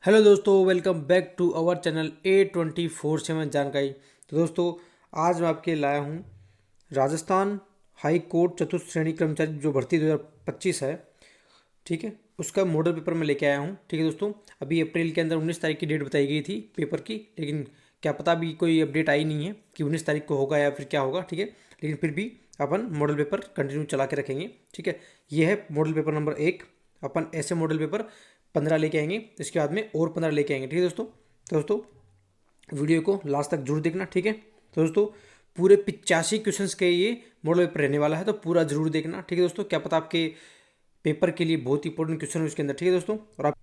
Hello दोस्तों, welcome back to our channel A24/7 जानकारी। तो दोस्तों, आज मैं आपके लाया हूँ राजस्थान हाई कोर्ट चतुर्थ श्रेणी कर्मचारी जो भर्ती 2025 है। ठीक है, उसका मॉडल पेपर मैं लेके आया हूँ। ठीक है दोस्तों, अभी अप्रैल के अंदर 19 तारीख की डेट बताई गई थी पेपर की, लेकिन क्या पता अभी कोई अपडेट आई नहीं है कि 19 तारीख को होगा या फिर क्या होगा। ठीक है, लेकिन फिर भी अपन मॉडल पेपर कंटिन्यू चला के रखेंगे। ठीक है, ये है मॉडल पेपर नंबर 1। अपन ऐसे मॉडल पेपर 15 लेके आएंगे, इसके बाद में और 15 लेके आएंगे। ठीक है दोस्तों, तो दोस्तों वीडियो को लास्ट तक जरूर देखना। ठीक है, तो दोस्तों पूरे 85 क्वेश्चंस के ये मॉडल पेपर रहने वाला है, तो पूरा जरूर देखना। ठीक है दोस्तों, क्या पता आपके पेपर के लिए बहुत इंपॉर्टेंट क्वेश्चन है उसके अंदर। ठीक है दोस्तों, और आप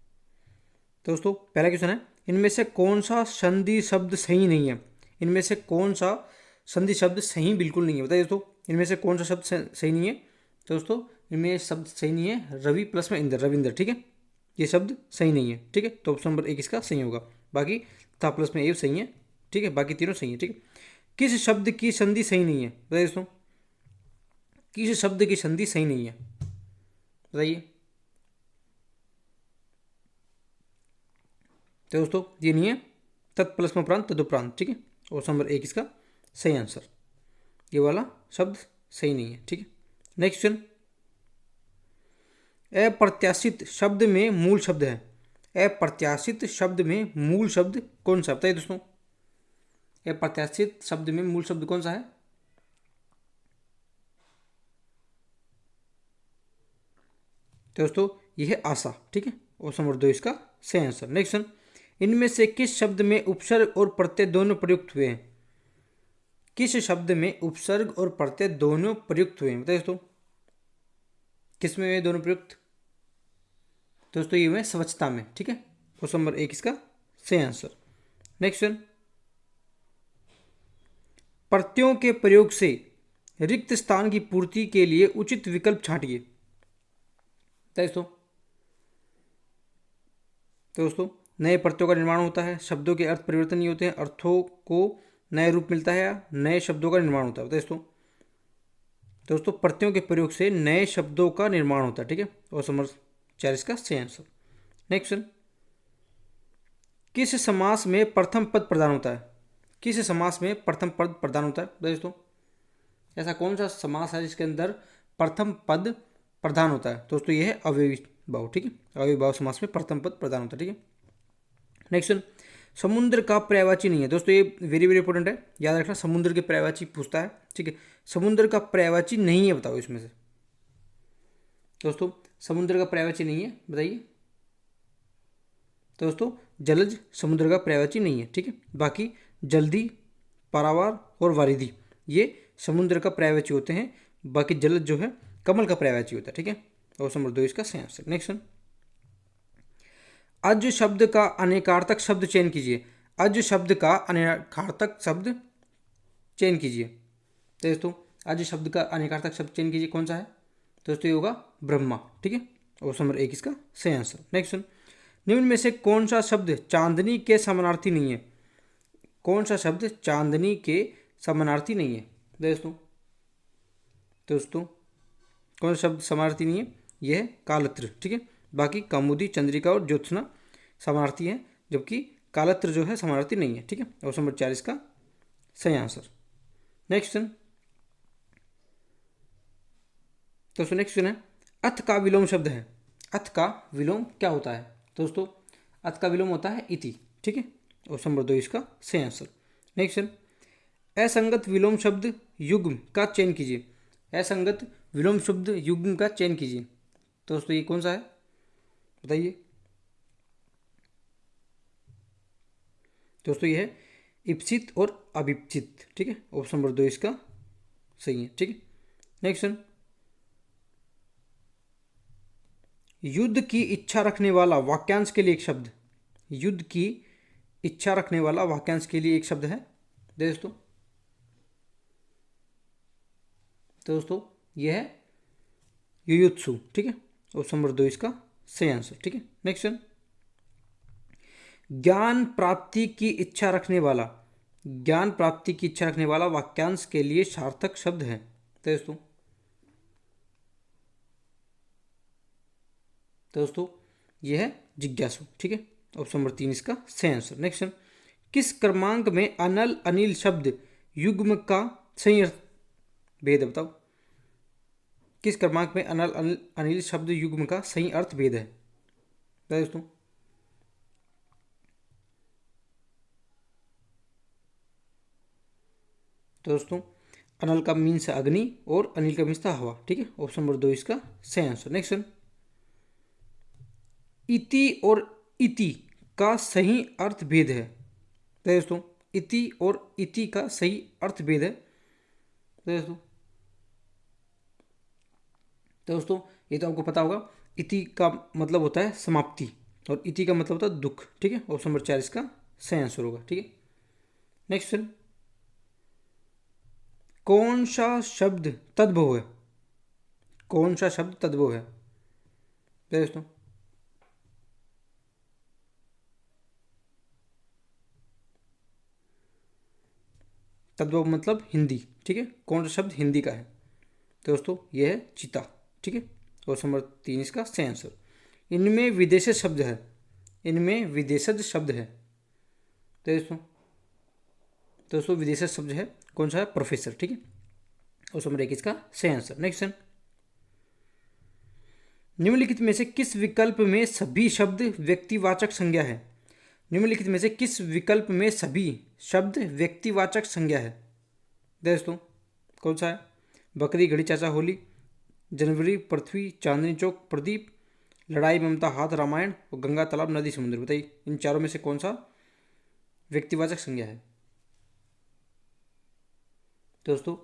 दोस्तों पहला क्वेश्चन है, इनमें से कौन सा संधि शब्द सही नहीं है। इनमें से कौन सा संधि शब्द सही बिल्कुल नहीं है, बताइए दोस्तों। इनमें से कौन सा शब्द सही नहीं है। तो दोस्तों इनमें शब्द सही नहीं है रवि प्लस में इंद्र, रविंद्र। ठीक है, ये शब्द सही नहीं है। ठीक है, तो ऑप्शन नंबर 1 इसका सही होगा। बाकी था प्लस में ए सही है। ठीक है, बाकी तीनों सही है। ठीक है, किस शब्द की संधि सही नहीं है, बताइए दोस्तों। किस शब्द की संधि सही नहीं है, बताइए। तो दोस्तों ये नहीं है तत्प्लस में उपरांत तदुपरांत। ठीक है, ऑप्शन नंबर 1 इसका सही आंसर। ये वाला शब्द सही नहीं है। ठीक है, नेक्स्ट क्वेश्चन, अप्रत्याशित शब्द में मूल शब्द है। अप्रत्याशित शब्द में मूल शब्द कौन सा, बताइए दोस्तों। अप्रत्याशित शब्द में मूल शब्द कौन सा है। तो दोस्तों ये है आशा। ठीक है, ऑप्शन नंबर 2 इसका सही आंसर। नेक्स्ट क्वेश्चन, इनमें से किस शब्द में उपसर्ग और प्रत्यय दोनों प्रयुक्त हुए हैं। किस शब्द में उपसर्ग और प्रत्यय दोनों प्रयुक्त हुए हैं, बताइए दोस्तों। किस में हुए दोनों प्रयुक्त। दोस्तों ये हुए स्वच्छता में। ठीक है, ऑप्शन नंबर 1 इसका सही आंसर। नेक्स्ट क्वेश्चन, प्रत्ययों के प्रयोग से रिक्त स्थान की पूर्ति के लिए उचित विकल्प छांटिए, बताइए दोस्तों। तो दोस्तों नए प्रत्ययों का निर्माण होता है, शब्दों के अर्थ परिवर्तन नहीं होते हैं, अर्थों को नए रूप मिलता है या नए शब्दों का निर्माण होता है, बताइए दोस्तों। दोस्तों प्रत्ययों के प्रयोग से नए शब्दों का निर्माण होता है। ठीक है, और नंबर 4 इसका सही आंसर। नेक्स्ट क्वेश्चन, किस समास में प्रथम पद प्रधान होता है। किस समास में प्रथम पद प्रधान होता है, बताइए दोस्तों। ऐसा कौन सा समास है जिसके अंदर प्रथम पद प्रधान होता है। दोस्तों ये है अव्ययी भाव। ठीक है, अव्ययी भाव समास में प्रथम पद प्रधान होता है। ठीक है, नेक्स्ट क्वेश्चन, समुद्र का पर्यायवाची नहीं है। दोस्तों ये वेरी वेरी इंपॉर्टेंट है, याद रखना। समुद्र के पर्यायवाची पूछता है। ठीक है, समुद्र का पर्यायवाची नहीं है, बताओ इसमें से। दोस्तों समुद्र का पर्यायवाची नहीं है, बताइए। तो दोस्तों जलज समुद्र का पर्यायवाची नहीं है। ठीक है, बाकी जल्दी, पारावार और वारिधि ये समुद्र का पर्यायवाची होते हैं। बाकी जलज जो है कमल का पर्यायवाची होता है। ठीक है, ऑप्शन नंबर 2 इसका सही आंसर। नेक्स्ट, अज शब्द का अनेकार्थक शब्द चयन कीजिए। अज शब्द का अनेकार्थक शब्द चयन कीजिए। तो दोस्तों अज शब्द का अनेकार्थक शब्द चयन कीजिए, कौन सा है। दोस्तों ये होगा ब्रह्मा। ठीक है, ऑप्शन नंबर 1 इसका सही आंसर। नेक्स्ट, निम्न में से कौन सा शब्द चांदनी के समानार्थी नहीं है। कौन सा शब्द चांदनी के समानार्थी नहीं है, दोस्तों कौन सा शब्द समानार्थी नहीं है। यह है कालत्र। ठीक है, बाकी कौमुदी, चंद्रिका और ज्योत्सना समानार्थी है, जबकि कालत्र जो है समानार्थी नहीं है। ठीक है, ऑप्शन नंबर 4 इसका सही आंसर। नेक्स्ट क्वेश्चन, दोस्तों नेक्स्ट क्वेश्चन है, अथ का विलोम शब्द है। अथ का विलोम क्या होता है, दोस्तों। अथ का विलोम होता है इति। ठीक है, ऑप्शन नंबर 2 इसका सही आंसर। नेक्स्ट क्वेश्चन, असंगत विलोम शब्द युग्म का चयन कीजिए। असंगत विलोम शब्द युग्म का चयन कीजिए। दोस्तों ये कौन सा है, बताइए। दोस्तों ये है इप्सित और अभिप्सित। ठीक है, ऑप्शन नंबर 2 इसका सही है। ठीक है, नेक्स्ट क्वेश्चन, युद्ध की इच्छा रखने वाला वाक्यांश के लिए एक शब्द। युद्ध की इच्छा रखने वाला वाक्यांश के लिए एक शब्द है, दोस्तों यह है युयुत्सु। ठीक है, ऑप्शन नंबर 2 इसका सही आंसर। ठीक है, नेक्स्ट क्वेश्चन, ज्ञान प्राप्ति की इच्छा रखने वाला, ज्ञान प्राप्ति की इच्छा रखने वाला वाक्यांश के लिए सार्थक शब्द है, दोस्तों यह है जिज्ञासु। ठीक है, ऑप्शन नंबर 3 इसका सही आंसर। नेक्स्ट क्वेश्चन, किस क्रमांक में अनल अनिल शब्द युग्म का सही अर्थ भेद है? बताओ, किस क्रमांक में अनल अनिल अनिल शब्द युग्म का सही अर्थ भेद है दोस्तों? तो दोस्तों अनल का मीन्स है अग्नि और अनिल का मीन्स था हवा। ठीक है, ऑप्शन नंबर 2 इसका सही आंसर। नेक्स्ट क्वेश्चन, इति और इति का सही अर्थ भेद है? तो दोस्तों इति और इति का सही अर्थ भेद है दोस्तों ये तो आपको पता होगा। इति का मतलब होता है समाप्ति और इति का मतलब होता है दुख। ठीक है, ऑप्शन नंबर 4 इसका सही आंसर होगा। ठीक है, नेक्स्ट क्वेश्चन, कौन सा शब्द तद्भव है? कौन सा शब्द तद्भव है दोस्तों? तद्भव मतलब हिंदी। ठीक है, कौन सा शब्द हिंदी का है? तो दोस्तों ये है चिता। ठीक है, ऑप्शन नंबर 3 इसका सही आंसर। इनमें विदेशज शब्द है, इनमें विदेशज शब्द है दोस्तों विदेशज शब्द है कौन सा है? प्रोफेसर। ठीक है, ऑप्शन नंबर 1 इसका सही आंसर। नेक्स्ट क्वेश्चन, निम्नलिखित में से किस विकल्प में सभी शब्द व्यक्तिवाचक संज्ञा है? निम्नलिखित में से किस विकल्प में सभी शब्द व्यक्तिवाचक संज्ञा है दोस्तों? कौन सा है? बकरी, घड़ी, चाचा, होली, जनवरी, पृथ्वी, चांदनी चौक, प्रदीप, लड़ाई, ममता, हाथ, रामायण और गंगा, तालाब, नदी, समुद्र। बताइए इन चारों में से कौन सा व्यक्तिवाचक संज्ञा है दोस्तों?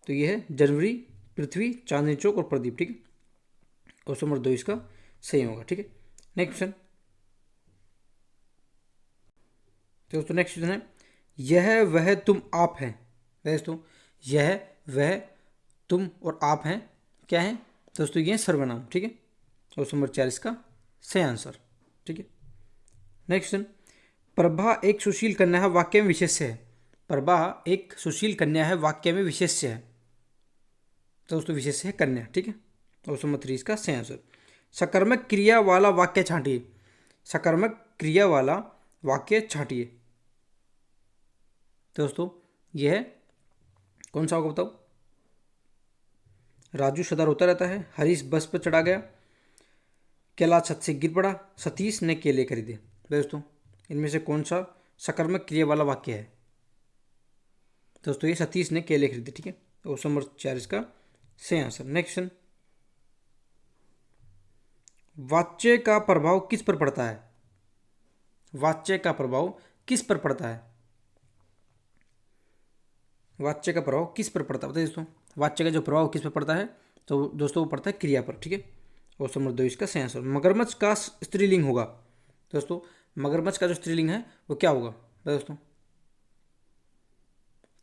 तो ये है जनवरी, पृथ्वी, चांदनी चौक और प्रदीप। ठीक है, ऑप्शन नंबर 2 इसका सही होगा। ठीक है, नेक्स्ट क्वेश्चन, दोस्तों नेक्स्ट क्वेश्चन है, यह वह तुम आप हैं दोस्तों। यह वह तुम और आप हैं क्या है दोस्तों? ये सर्वनाम। ठीक है, ऑप्शन नंबर 4 इसका सही आंसर। ठीक है, नेक्स्ट क्वेश्चन, प्रभा एक सुशील कन्या है वाक्य में विशेष्य है। प्रभा एक सुशील कन्या है वाक्य में विशेष्य है दोस्तों, विशेष्य है कन्या। ठीक है, ऑप्शन नंबर 3 इसका सही आंसर। सकर्मक क्रिया वाला वाक्य छांटिए। सकर्मक क्रिया वाला वाक्य छांटिए दोस्तों, यह है कौन सा होगा? बताओ। राजू सदा रोता रहता है, हरीश बस पर चढ़ा गया, केला छत से गिर पड़ा, सतीश ने केले खरीदे। दोस्तों इनमें से कौन सा सकर्मक क्रिया वाला वाक्य है दोस्तों? ये सतीश ने केले खरीदे। ठीक है, ऑप्शन नंबर 4 इसका सही आंसर। नेक्स्ट क्वेश्चन, वाच्य का प्रभाव किस पर पड़ता है? वाच्य का प्रभाव किस पर पड़ता है? वाच्य का प्रभाव किस पर पड़ता है बताइए दोस्तों? वाच्य का जो प्रभाव किस पर पड़ता है तो दोस्तों वो पड़ता है क्रिया पर। ठीक है, ऑप्शन नंबर 2 इसका सही आंसर। मगरमच्छ का स्त्रीलिंग होगा दोस्तों, मगरमच्छ का जो स्त्रीलिंग है वो क्या होगा दोस्तों?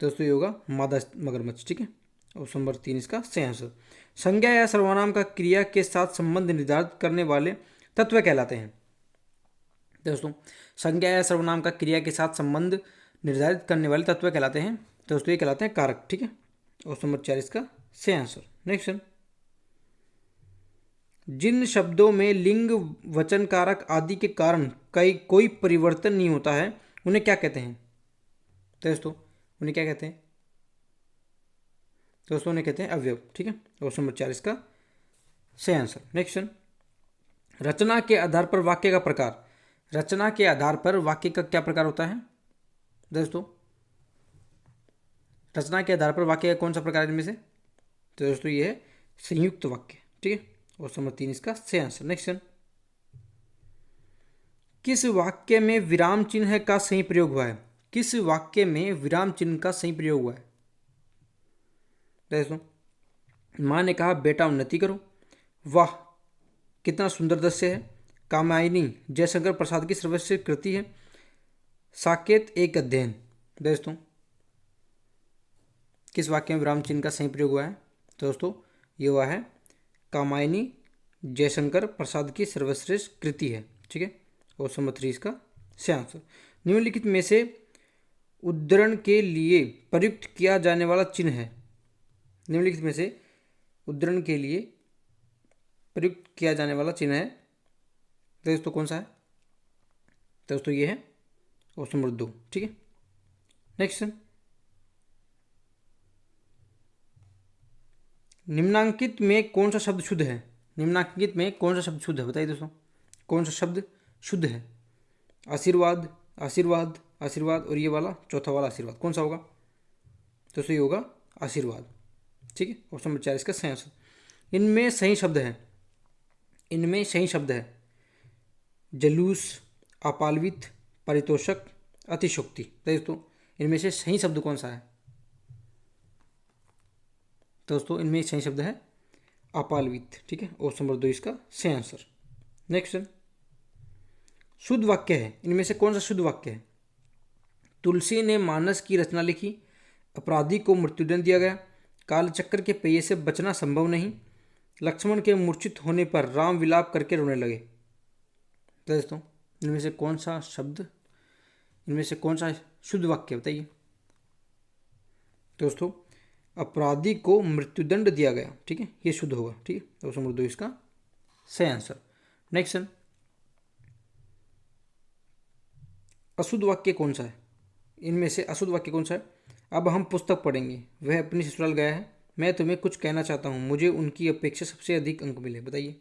ये होगा मादा मगरमच्छ। ठीक है, ऑप्शन नंबर 3 इसका सही आंसर। संज्ञा या सर्वनाम का क्रिया के साथ संबंध निर्धारित करने वाले तत्व कहलाते हैं दोस्तों। संज्ञा या सर्वनाम का क्रिया के साथ संबंध निर्धारित करने वाले तत्व कहलाते हैं दोस्तों, ये कहलाते हैं कारक। ठीक है, ऑप्शन नंबर 4 इसका सही आंसर। नेक्स्ट, जिन शब्दों में लिंग, वचन, कारक आदि के कारण कोई परिवर्तन नहीं होता है उन्हें क्या कहते हैं दोस्तों? उन्हें क्या कहते हैं दोस्तों? उन्हें कहते हैं अवयव। ठीक है, ऑप्शन नंबर 4 इसका सही आंसर। नेक्स्ट, रचना के आधार पर वाक्य का प्रकार। रचना के आधार पर वाक्य का क्या प्रकार होता है दोस्तों? रचना के आधार पर वाक्य का कौन सा प्रकार है इनमें से? तो दोस्तों ये है संयुक्त वाक्य। ठीक है, ऑप्शन नंबर 3 इसका सही आंसर। नेक्स्ट, किस वाक्य में विराम चिन्ह का सही प्रयोग हुआ है? किस वाक्य में विराम चिन्ह का सही प्रयोग हुआ है दोस्तों? माँ ने कहा बेटा उन्नति करो, वाह कितना सुंदर दृश्य है, कामायनी जयशंकर प्रसाद की सर्वश्रेष्ठ कृति है, साकेत एक अध्ययन। दोस्तों किस वाक्य में विराम चिन्ह का सही प्रयोग हुआ है दोस्तों? ये हुआ है कामायनी जयशंकर प्रसाद की सर्वश्रेष्ठ कृति है। ठीक है, ऑप्शन नंबर 3 इसका सही आंसर। निम्नलिखित में से उद्धरण के लिए प्रयुक्त किया जाने वाला चिन्ह है। निम्नलिखित में से उद्धरण के लिए प्रयुक्त किया जाने वाला चिन्ह है दोस्तों कौन सा है? तो दोस्तों ये है ऑप्शन नंबर 2। ठीक है, नेक्स्ट निम्नांकित में कौन सा शब्द शुद्ध है? निम्नांकित में कौन सा शब्द शुद्ध है बताइए दोस्तों, कौन सा शब्द शुद्ध है? आशीर्वाद, आशीर्वाद, आशीर्वाद और ये वाला चौथा वाला आशीर्वाद, कौन सा होगा दोस्तों? ये होगा आशीर्वाद। ठीक है, ऑप्शन नंबर 4 इसका सही आंसर। इनमें सही शब्द है, इनमें सही शब्द है जलूस, अपालवित, पारितोषक, अतिशोक्ति। दोस्तों इनमें से सही शब्द कौन सा है? दोस्तों इनमें सही शब्द है अपालवित। ठीक है, ऑप्शन नंबर 2 इसका सही आंसर। नेक्स्ट शुद्ध वाक्य है, इनमें से कौन सा शुद्ध वाक्य है? तुलसी ने मानस की रचना लिखी, अपराधी को मृत्युदंड दिया गया, कालचक्र के पहिए से बचना संभव नहीं, लक्ष्मण के मूर्छित होने पर राम विलाप करके रोने लगे। दोस्तों इनमें से कौन सा शब्द, इनमें से कौन सा शुद्ध वाक्य बताइए? दोस्तों अपराधी को मृत्युदंड दिया गया। ठीक है, ये शुद्ध होगा। ठीक है, ऑप्शन नंबर 2 इसका सही आंसर। नेक्स्ट अशुद्ध वाक्य कौन सा है? इनमें से अशुद्ध वाक्य कौन सा है? अब हम पुस्तक पढ़ेंगे, वह अपनी ससुराल गया है, मैं तुम्हें कुछ कहना चाहता हूँ, मुझे उनकी अपेक्षा सबसे अधिक अंक मिले। बताइए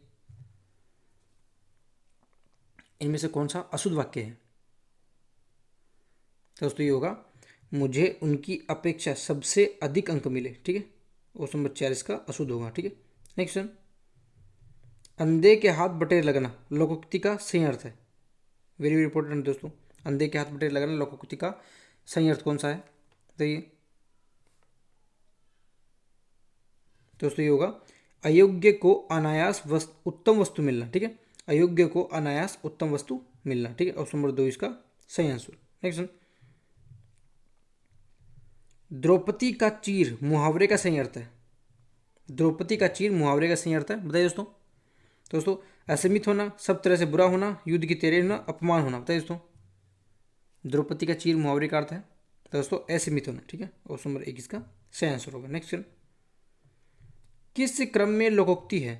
इनमें से कौन सा अशुद्ध वाक्य है? दोस्तों ये होगा मुझे उनकी अपेक्षा सबसे अधिक अंक मिले। ठीक है, ऑप्शन नंबर 4 इसका अशुद्ध होगा। ठीक है, नेक्स्ट अंधे के हाथ बटेर लगना लोकोक्ति का सही अर्थ है। वेरी वेरी इंपॉर्टेंट दोस्तों, अंधे के हाथ बटेर लगना लोकोक्ति का सही अर्थ कौन सा है? बताइए दोस्तों ये होगा अयोग्य को अनायास उत्तम वस्तु मिलना। ठीक है, अयोग्य को अनायास उत्तम वस्तु मिलना। ठीक है, ऑप्शन नंबर 2 इसका सही आंसर। नेक्स्ट द्रौपदी का चीर मुहावरे का सही अर्थ है। द्रौपदी का चीर मुहावरे का सही अर्थ है, बताइए दोस्तों। दोस्तों असमित होना, सब तरह से बुरा होना, युद्ध की तैयारी होना, अपमान होना। बताइए दोस्तों द्रौपदी का चीर मुहावरे का अर्थ है दोस्तों असमित होना। ठीक है, ऑप्शन नंबर 1 इसका सही आंसर होगा। नेक्स्ट किस क्रम में लोकोक्ति है?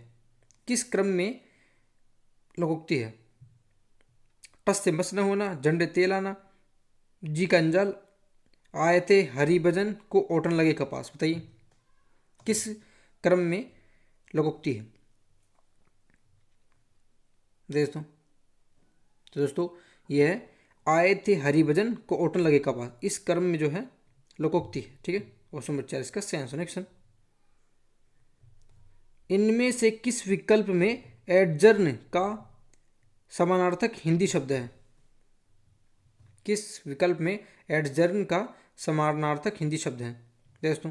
किस क्रम में लोकोक्ति है? टस से मस न होना, झंडे तेल आना, जी का अंजाल, आए थे हरि भजन को ओटन लगे कपास। बताइए किस क्रम में लोकोक्ति है दोस्तों? तो दोस्तों यह है आए थे हरि भजन को ओटन लगे कपास, इस क्रम में जो है लोकोक्ति है। ठीक है, ऑप्शन नंबर 4 इसका सही आंसर। नेक्स्ट इनमें से किस विकल्प में एडजर्न का समानार्थक हिंदी शब्द है? किस विकल्प में एडजर्न का समानार्थक हिंदी शब्द है दोस्तों?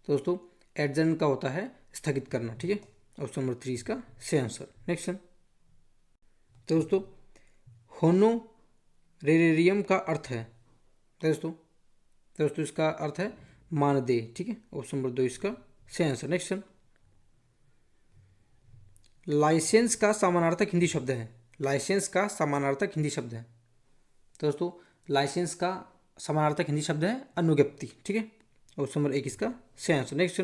दोस्तों एडजर्न का होता है स्थगित करना। ठीक है, ऑप्शन नंबर 3 इसका सही आंसर। नेक्स्ट दोस्तों होनोरेरियम का अर्थ है दोस्तों इसका अर्थ है मानदेय। ठीक है, ऑप्शन नंबर 2 इसका सही आंसर। नेक्स्ट लाइसेंस का समानार्थक हिंदी शब्द है। लाइसेंस का समानार्थक हिंदी शब्द है दोस्तों, लाइसेंस का समानार्थक हिंदी शब्द है अनुज्ञप्ति। ठीक है, ऑप्शन नंबर 1 इसका सही आंसर। नेक्स्ट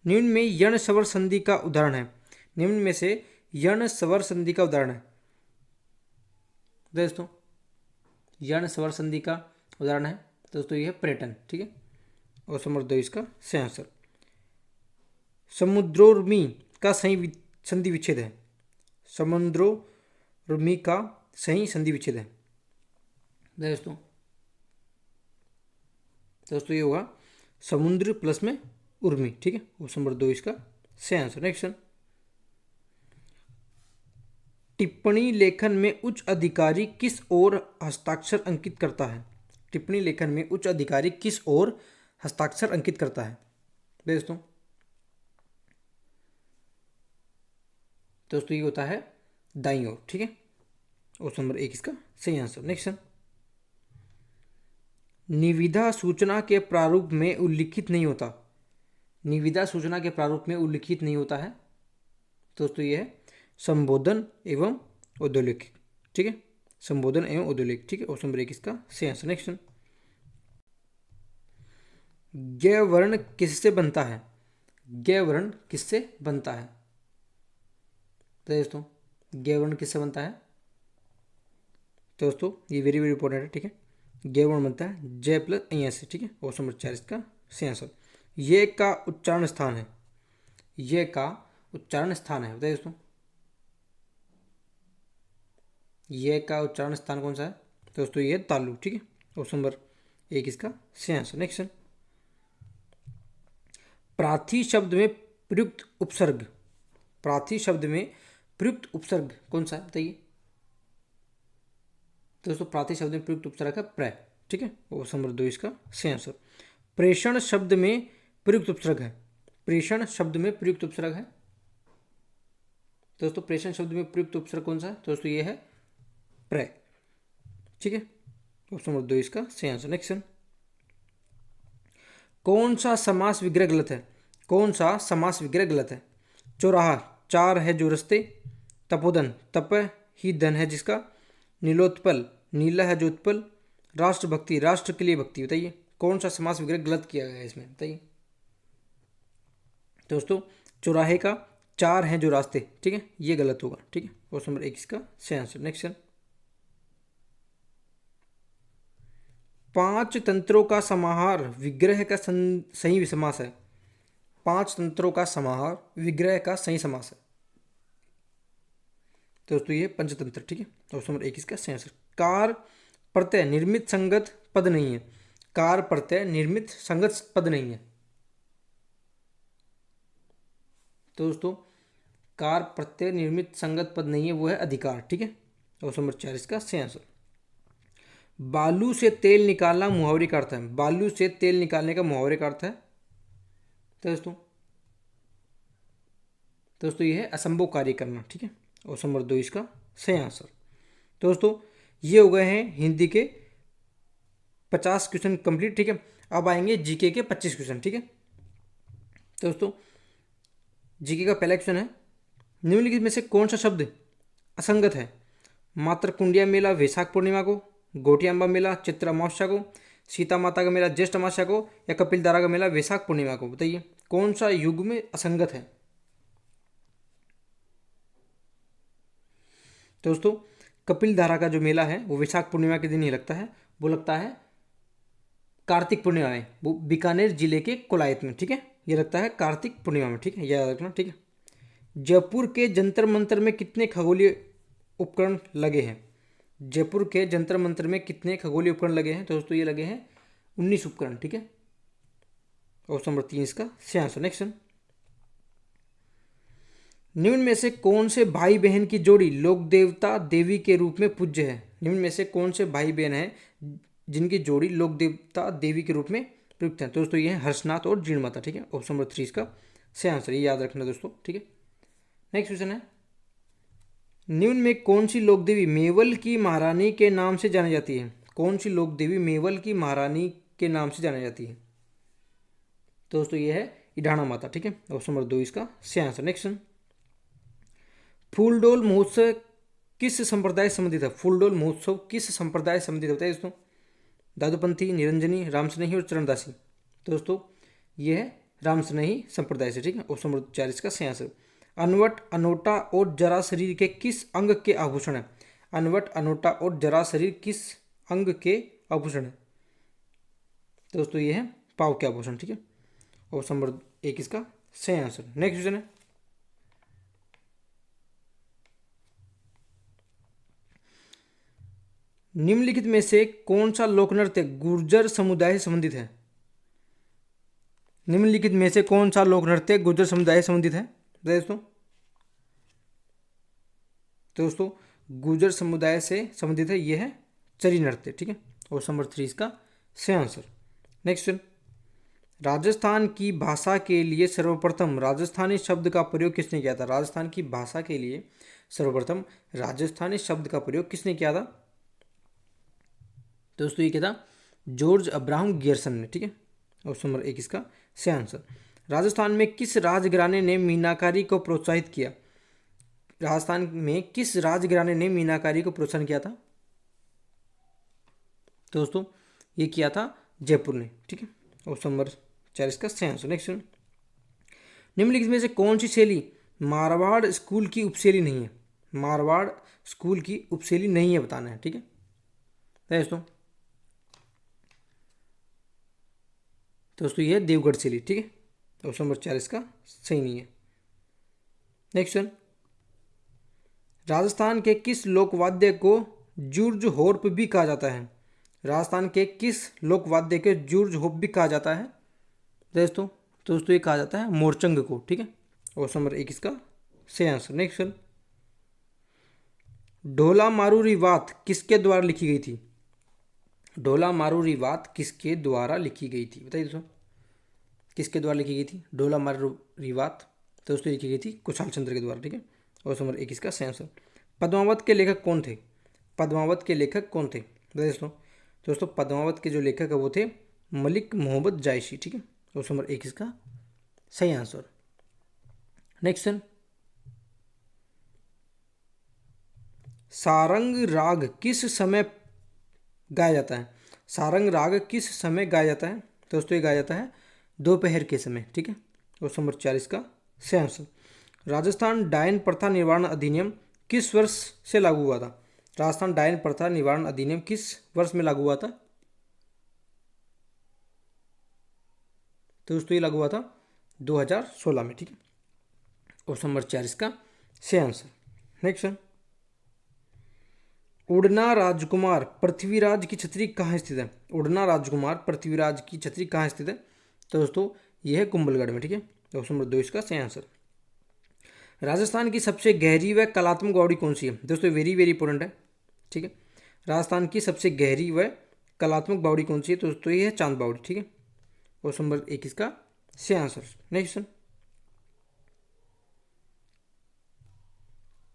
निम्न में यण स्वर संधि का उदाहरण है। निम्न में से यण स्वर संधि का उदाहरण है दोस्तों, यण स्वर संधि का उदाहरण है दोस्तों ये है पर्यटन। ठीक है, ऑप्शन नंबर 2 इसका सही आंसर। समुद्रोर्मी का सही संधि विच्छेद है। समुद्रोर्मी का सही संधि विच्छेद है दोस्तों ये होगा समुद्र प्लस में उर्मी। ठीक है, ऑप्शन नंबर 2 इसका सही आंसर। नेक्स्ट टिप्पणी लेखन में उच्च अधिकारी किस ओर हस्ताक्षर अंकित करता है? टिप्पणी लेखन में उच्च अधिकारी किस ओर हस्ताक्षर अंकित करता है दोस्तों ये होता है दाईं ओर। ठीक है, ऑप्शन नंबर 1 इसका सही आंसर। नेक्स्ट निविदा सूचना के प्रारूप में उल्लिखित नहीं होता। निविदा सूचना के प्रारूप में उल्लिखित नहीं होता है दोस्तों ये है संबोधन एवं औद्योगिक। ठीक है, संबोधन एवं औद्योगिक। ठीक है, ऑप्शन नंबर 1 इसका सही आंसर। नेक्स्ट ज्ञ वर्ण किससे बनता है? ज्ञ वर्ण किससे बनता है दोस्तों? ज्ञ वर्ण किससे बनता है? तो दोस्तों ये वेरी वेरी इंपॉर्टेंट है, ठीक है। गे वर्ण बनता है जय प्लस अ से, ठीक है। ऑप्शन नंबर 4 इसका सही आंसर। ये का उच्चारण स्थान है, ये का उच्चारण स्थान है, बताइए दोस्तों ये का उच्चारण स्थान कौन सा है? तो दोस्तों ये तालु, ठीक है। ऑप्शन नंबर 1 इसका सही आंसर। नेक्स्ट, प्रार्थी शब्द में प्रयुक्त उपसर्ग, प्रार्थी शब्द में प्रयुक्त उपसर्ग कौन सा है बताइए? तो दोस्तों प्रार्थी शब्द में प्रयुक्त उपसर्ग है प्र, ठीक है। ऑप्शन नंबर 2 इसका सही आंसर। प्रेषण शब्द में प्रयुक्त उपसर्ग है, प्रेषण शब्द में प्रयुक्त उपसर्ग है दोस्तों, प्रेषण शब्द में प्रयुक्त उपसर्ग कौन सा है? तो दोस्तों ये है प्र, ठीक है। ऑप्शन नंबर 2 इसका सही आंसर। नेक्स्ट, कौन सा समास विग्रह गलत है? कौन सा समास विग्रह गलत है? चौराहा चार है जो रस्ते, तपोधन तप ही धन है जिसका, नीलोत्पल नीला है जो उत्पल, राष्ट्रभक्ति राष्ट्र के लिए भक्ति, बताइए कौन सा समास विग्रह गलत किया गया है इसमें, बताइए। दोस्तों चौराहे का चार हैं जो रास्ते, ठीक है, ये गलत होगा, ठीक है। ऑप्शन नंबर 1 इसका सही आंसर। नेक्स्ट, 5 तंत्रों का समाहार विग्रह का सही समास है, 5 तंत्रों का समाहार विग्रह का सही समास है दोस्तों ये पंचतंत्र, ठीक है। ऑप्शन नंबर 1 इसका सही आंसर। कार प्रत्यय निर्मित संगत पद नहीं है, कार प्रत्यय निर्मित संगत पद नहीं है तो दोस्तों कार प्रत्यय निर्मित संगत पद नहीं है, वो है अधिकार, ठीक है। ऑप्शन नंबर 4 इसका सही आंसर। बालू से तेल निकालना मुहावरे का अर्थ है, बालू से तेल निकालने का मुहावरे का अर्थ है तो दोस्तों ये है असंभव कार्य करना, ठीक है। ऑप्शन नंबर 2 इसका सही आंसर। दोस्तों ये हो गए हैं हिंदी के 50 क्वेश्चन कंप्लीट, ठीक है। अब आएंगे जीके के 25 क्वेश्चन, ठीक है। दोस्तों जीके का पहला क्वेश्चन है, निम्नलिखित में से कौन सा शब्द असंगत है? मातृकुंडिया मेला वैशाख पूर्णिमा को, गोटियांबा मेला चित्र अमावस्या को, सीता माता का मेला ज्येष्ठ अमावस्या को, या कपिल धारा का मेला वैशाख पूर्णिमा को, बताइए कौन सा युग में असंगत है? दोस्तों कपिल धारा का जो मेला है वो वैशाख पूर्णिमा के दिन ही लगता है, वो लगता है कार्तिक पूर्णिमा में, वो बीकानेर जिले के कोलायत में, ठीक है। ये लगता है कार्तिक पूर्णिमा में, ठीक है, याद रखना, ठीक है। जयपुर के जंतर मंतर में कितने खगोलीय उपकरण लगे हैं? जयपुर के जंतर मंतर में कितने खगोलीय उपकरण लगे हैं? तो दोस्तों ये लगे हैं 19 उपकरण, ठीक है। ऑप्शन नंबर 3 इसका सही आंसर। नेक्स्ट, निम्न में से कौन से भाई बहन की जोड़ी लोक देवता देवी के रूप में पूज्य है? निम्न में से कौन से भाई बहन हैं जिनकी जोड़ी लोक देवता देवी के रूप में प्रयुक्त है? तो दोस्तों ये है हर्षनाथ और जीणमाता, ठीक है। ऑप्शन नंबर 3 इसका सही आंसर, ये याद रखना दोस्तों, ठीक है। नेक्स्ट क्वेश्चन है, निम्न में कौन सी लोक देवी मेवल की महारानी के नाम से जानी जाती है? कौन सी लोक देवी मेवल की महारानी के नाम से जानी जाती है? तो दोस्तों ये है इडाणा माता, ठीक है। ऑप्शन नंबर 2 इसका सही आंसर। नेक्स्ट, फूलडोल महोत्सव किस संप्रदाय से संबंधित है? फूलडोल महोत्सव किस संप्रदाय से संबंधित है बताइए दोस्तों? दादूपंथी, निरंजनी, रामस्नेही और चरणदासी। तो दोस्तों ये है रामस्नेही संप्रदाय से, ठीक है। ऑप्शन नंबर 4 इसका सही आंसर। अनवट अनोटा और जरा शरीर के किस अंग के आभूषण है? अनवट अनोटा और जरा शरीर किस अंग के आभूषण है? तो दोस्तों ये है पाव के आभूषण, ठीक है। ऑप्शन नंबर 1 इसका सही आंसर। नेक्स्ट क्वेश्चन है, निम्नलिखित में से कौन सा लोक नृत्य गुर्जर समुदाय से संबंधित है? निम्नलिखित में से कौन सा लोक नृत्य गुर्जर समुदाय से संबंधित है दोस्तों? तो दोस्तों गुर्जर समुदाय से संबंधित है, यह है चरी नृत्य, ठीक है। ऑप्शन नंबर 3 इसका सही आंसर। नेक्स्ट, राजस्थान की भाषा के लिए सर्वप्रथम राजस्थानी शब्द का प्रयोग किसने किया था? राजस्थान की भाषा के लिए सर्वप्रथम राजस्थानी शब्द का प्रयोग किसने किया था? दोस्तों ये क्या था? जॉर्ज अब्राहम गियर्सन ने, ठीक है। ऑप्शन नंबर 1 इसका सही आंसर। राजस्थान में किस राजघराने ने मीनाकारी को प्रोत्साहित किया? राजस्थान में किस राजघराने ने मीनाकारी को प्रोत्साहन किया था? दोस्तों ये किया था जयपुर ने, ठीक है। ऑप्शन नंबर 4 इसका सही आंसर। नेक्स्ट, निम्नलिखित में से कौन सी शैली मारवाड़ स्कूल की उपशैली नहीं है? मारवाड़ स्कूल की उपशैली नहीं है बताना है, ठीक है। दोस्तों ये है देवगढ़ चेली, ठीक है। ऑप्शन नंबर 4 इसका सही नहीं है। नेक्स्ट क्वेश्चन, राजस्थान के किस लोकवाद्य को जूर्ज होर्प भी कहा जाता है? राजस्थान के किस लोकवाद्य के जूर्ज होप भी कहा जाता है दोस्तों ये कहा जाता है मोरचंग को, ठीक है। ऑप्शन नंबर 1 इसका सही आंसर। नेक्स्ट क्वेश्चन, ढोला मारूरी बात किसके द्वारा लिखी गई थी? ढोला मारूरी बात किसके द्वारा लिखी गई थी, बताइए दोस्तों, किसके द्वारा लिखी गई थी ढोला मारूरी बात? दोस्तों लिखी गई थी कुशाल चंद्र के द्वारा, ठीक है। ऑप्शन नंबर 1 इसका सही आंसर। पद्मावत के लेखक कौन थे? पद्मावत के लेखक कौन थे दोस्तों पद्मावत के जो लेखक है वो थे मलिक मोहम्मद जायसी, ठीक है। ऑप्शन नंबर 1 इसका सही आंसर। नेक्स्ट क्वेश्चन, सारंग राग किस समय गाया जाता है? सारंग राग किस समय गाया जाता है? दोस्तों ये गाया जाता है दोपहर के समय, ठीक है। ऑप्शन नंबर 4 इसका सही आंसर। राजस्थान डायन प्रथा निवारण अधिनियम किस वर्ष से लागू हुआ था? राजस्थान डायन प्रथा निवारण अधिनियम किस वर्ष में लागू हुआ था? तो दोस्तों ये लागू हुआ था 2016 में, ठीक है। ऑप्शन नंबर 4 इसका सही आंसर। नेक्स्ट, उड़ना राजकुमार पृथ्वीराज की छतरी कहाँ स्थित है? उड़ना राजकुमार पृथ्वीराज की छतरी कहाँ स्थित है? तो दोस्तों यह है कुंभलगढ़ में, ठीक है। ऑप्शन नंबर 2 इसका सही आंसर। राजस्थान की सबसे गहरी व कलात्मक बावड़ी कौन सी है? दोस्तों वेरी वेरी इंपॉर्टेंट है, ठीक है। राजस्थान की सबसे गहरी व कलात्मक बावड़ी कौन सी है? तो दोस्तों ये है चांद बावड़ी, ठीक है। ऑप्शन नंबर 1 इसका सही आंसर। नेक्स्ट,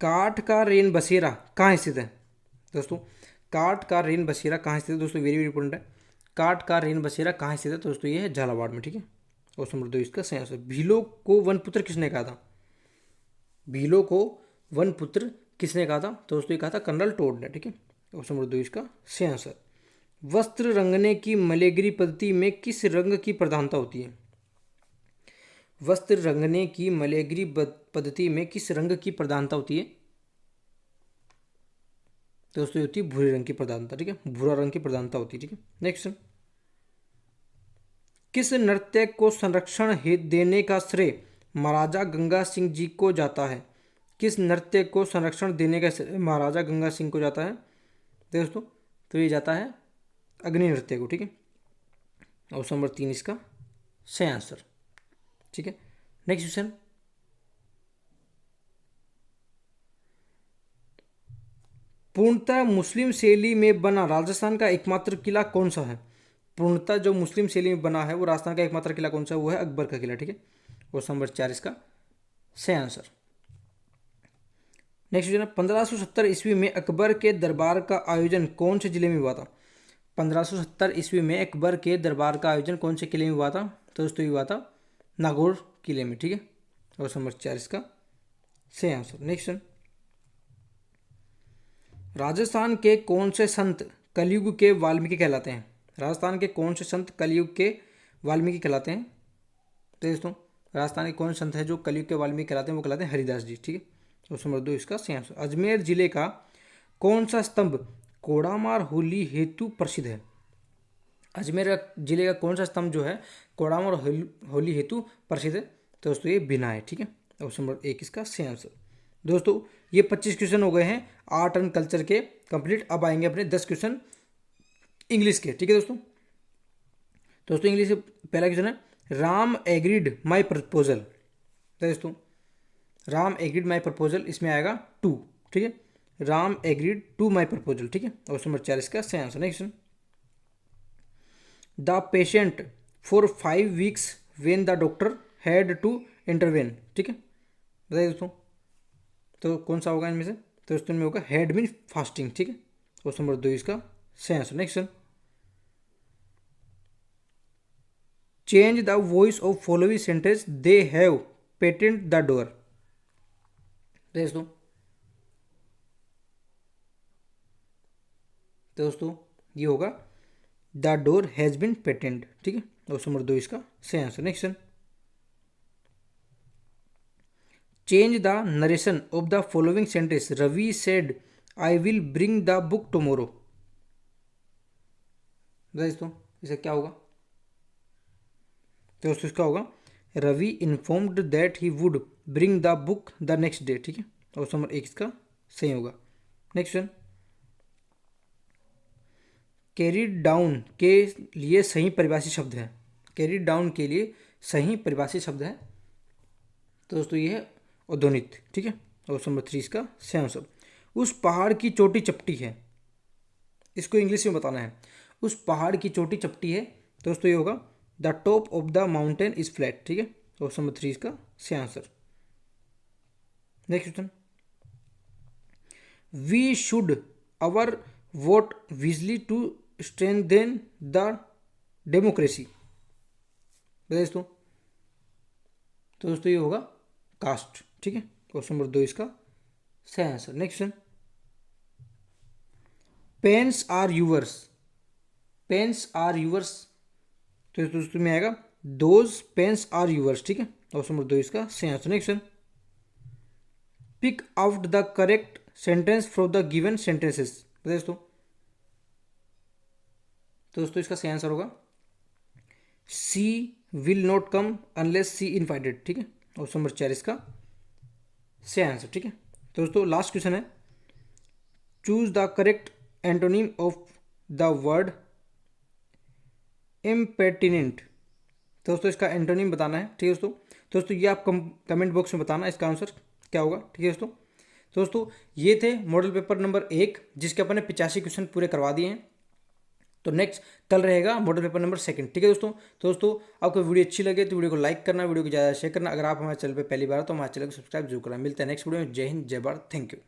काठ का रेन बसेरा कहाँ स्थित है? दोस्तों काठ का रेन बसेरा कहाँ स्थित है? दोस्तों वेरी वेरी इंपॉर्टेंट है। काठ का रेन बसेरा कहाँ स्थित है? तो दोस्तों ये है झालावाड़ में, ठीक है। ऑप्शन नंबर 2 इसका सही आंसर। भीलों को वनपुत्र किसने कहा था? भीलों को वनपुत्र किसने कहा था? तो दोस्तों ये कहा था कर्नल टोड ने, ठीक है। ऑप्शन नंबर 2 इसका सही आंसर। वस्त्र रंगने की मलेगरी पद्धति में किस रंग की प्रधानता होती है? वस्त्र रंगने की मलेगरी पद्धति में किस रंग की प्रधानता होती है? तो दोस्तों होती है भूरे रंग की प्रधानता, ठीक है। भूरा रंग की प्रधानता होती है, ठीक है। नेक्स्ट, किस नृत्य को संरक्षण देने का श्रेय महाराजा गंगा सिंह जी को जाता है? किस नृत्य को संरक्षण देने का श्रेय महाराजा गंगा सिंह को जाता है दोस्तों? तो ये जाता है अग्नि नृत्य को, ठीक है। ऑप्शन नंबर 3 इसका सही आंसर, ठीक है। नेक्स्ट क्वेश्चन, पूर्णतः मुस्लिम शैली में बना राजस्थान का एकमात्र किला कौन सा है? पूर्णतः जो मुस्लिम शैली में बना है वो राजस्थान का एकमात्र किला कौन सा है? वो है अकबर का किला, ठीक है। क्वेश्चन नंबर 4 इसका सही आंसर। नेक्स्ट क्वेश्चन, 1570 ईस्वी में अकबर के दरबार का आयोजन कौन से जिले में हुआ था? 1570 ईस्वी में अकबर के दरबार का आयोजन कौन से किले में हुआ था? तो दोस्तों ये हुआ था नागौर किले में, ठीक है। क्वेश्चन नंबर 4 इसका सही आंसर। नेक्स्ट, राजस्थान के कौन से संत कलयुग के वाल्मीकि कहलाते हैं? राजस्थान के कौन से संत कलयुग के वाल्मीकि कहलाते हैं? तो दोस्तों राजस्थान के कौन संत है जो कलयुग के वाल्मीकि कहलाते हैं? वो कहलाते हैं हरिदास जी, ठीक है। ऑप्शन नंबर 2 इसका सही आंसर। अजमेर जिले का कौन सा स्तंभ कोड़ामार होली हेतु प्रसिद्ध है? अजमेर जिले का कौन सा स्तंभ जो है कोड़ामार होली हेतु प्रसिद्ध है? तो दोस्तों ये बिना है, ठीक है। ऑप्शन नंबर 1 इसका सही आंसर। दोस्तों ये 25 क्वेश्चन हो गए हैं आर्ट एंड कल्चर के कंप्लीट। अब आएंगे अपने 10 क्वेश्चन इंग्लिश के, ठीक है दोस्तों इंग्लिश से पहला क्वेश्चन है, राम एग्रीड माई प्रपोजल। दोस्तों राम एग्रीड माई प्रपोजल, इसमें आएगा 2, ठीक है। Ram agreed to my proposal, ठीक है। ऑप्शन नंबर 4 इसका सही answer. Next, the patient for 5 weeks when the doctor had to intervene, ठीक है। बताइए दोस्तों तो कौन सा होगा इनमें से? तो दोस्तों इनमें होगा हैड मीन फास्टिंग, ठीक है। ऑप्शन नंबर 2 इसका सही answer. Next, change the voice of following sentence they have painted the door. दोस्तों ये होगा the door has been painted, ठीक है। ऑप्शन नंबर 2 इसका सही answer. Next, change the narration of the following sentence Ravi said I will bring the book tomorrow. बताइए दोस्तों इसका क्या होगा। तो दोस्तों इसका होगा Ravi informed that he would bring the book the next day. ठीक है, ऑप्शन नंबर 1 इसका सही होगा। नेक्स्ट क्वेश्चन, कैरिड डाउन के लिए सही परिभाषित शब्द है। कैरिड डाउन के लिए सही परिभाषित शब्द है तो दोस्तों ये है अधोनित। ठीक है, ऑप्शन नंबर 3 इसका सही आंसर। उस पहाड़ की चोटी चपटी है, इसको इंग्लिश में बताना है। उस पहाड़ की चोटी चपटी है तो दोस्तों ये होगा the top of the mountain is flat. ठीक है, ऑप्शन नंबर 3 इसका सही answer. Next question, we should our vote wisely to strengthen the democracy. बताइए दोस्तों, तो दोस्तों ये होगा कास्ट। ठीक है, ऑप्शन नंबर 2 इसका सही answer. Next question, pens are yours. Pens are yours तो दोस्तों में आएगा दोज पेन्स आर यूवर्स। ठीक है, ऑप्शन नंबर 2 इसका सही answer. Next question, pick out the correct sentence from the given sentences. बताइए दोस्तों, तो दोस्तों इसका सही आंसर होगा she will not come unless she invited. ठीक है, ऑप्शन नंबर 4 इसका सही आंसर। ठीक है, तो दोस्तों लास्ट क्वेश्चन है, choose the correct antonym of the word impertinent. तो दोस्तों इसका एंटोनिम बताना है। ठीक है दोस्तों ये आप कमेंट बॉक्स में बताना इसका आंसर क्या होगा। ठीक है दोस्तों ये थे मॉडल पेपर नंबर 1 जिसके अपन ने 85 क्वेश्चन पूरे करवा दिए हैं। तो नेक्स्ट कल रहेगा मॉडल पेपर नंबर 2। ठीक है दोस्तों आपको वीडियो अच्छी लगे तो वीडियो को लाइक करना, वीडियो को ज़्यादा शेयर करना। अगर आप हमारे चैनल पर पहली बार तो हमारे चैनल को सब्सक्राइब जरूर करना। मिलता है नेक्स्ट वीडियो में। जय हिंद, जय भारत, थैंक यू।